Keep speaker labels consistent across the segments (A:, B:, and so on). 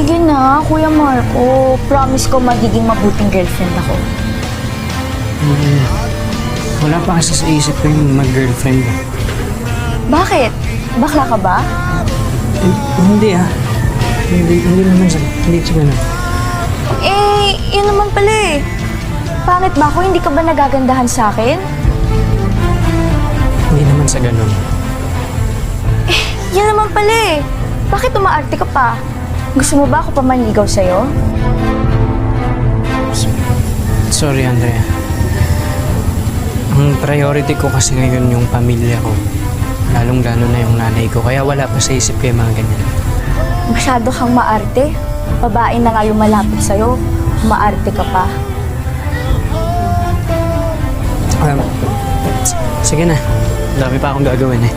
A: Sige na, Kuya Marco. Promise ko magiging mabuting girlfriend ako.
B: Wala pa kasi sa isip ko yung mag-girlfriend.
A: Bakit? Bakla ka ba?
B: Hindi ah. Hindi naman sa... Hindi sa ganun.
A: Eh, yun naman pala eh. Pangit ba ako? Hindi ka ba nagagandahan sa akin?
B: Hindi naman sa ganun.
A: Yan naman pala eh. Bakit umaarte ka pa? Gusto mo ba ako pa manligaw sa'yo?
B: Sorry, Andrea. Ang priority ko kasi ngayon yung pamilya ko. Lalong-lalo na yung nanay ko. Kaya wala pa sa isip ko yung mga ganyan.
A: Masyado kang maarte. Babae na nga lumalapit sa'yo. Maarte ka pa.
B: Sige na. Dami pa akong gagawin eh.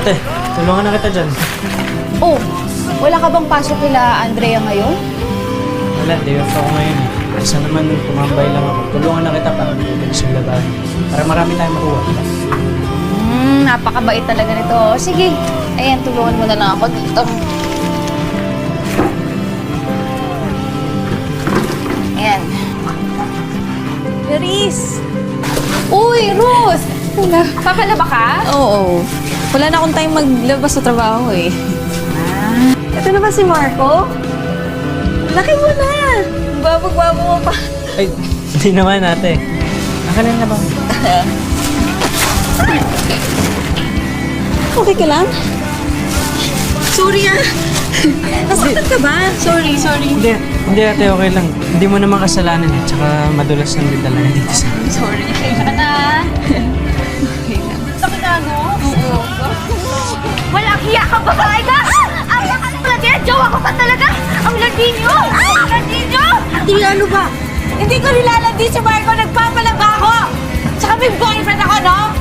B: Ate, tulungan na kita dyan.
C: Oh, wala ka bang pasok kila Andrea ngayon?
B: Wala, day off ako ngayon eh. Kasi naman tumambay lang ako. Tulungan na kita para mabilis yung labahan. Para marami tayong makuha.
C: Napakabait talaga nito. Sige, ayan, tulungan mo na lang ako dito. Ayan. Clarice! Uy, Ruth! Papalaba ka?
D: Oo. Wala na akong time maglabas sa trabaho eh.
C: Ito na ba si Marco? Laki mo na! Babag-babo mo pa.
B: Ay, hindi naman ate. Nakalan na ba?
D: Okay ka lang? Sorry ah. Nasaktan ka ba? Sorry.
B: Hindi ate, okay lang. Hindi mo naman kasalanan eh. Tsaka madulas lang din talaga dito sa...
C: Sorry. Ka na. Sakit na, no? Oo.
A: Walang hiya ka, babae ka! Ang lakas pala din! Jowa ko pa talaga! Ang landi niyo! Ang landi niyo!
D: Hindi ano ba? Hindi ko nilalandi si Marco. Nagpapalaba ako. Tsaka may boyfriend ako, no?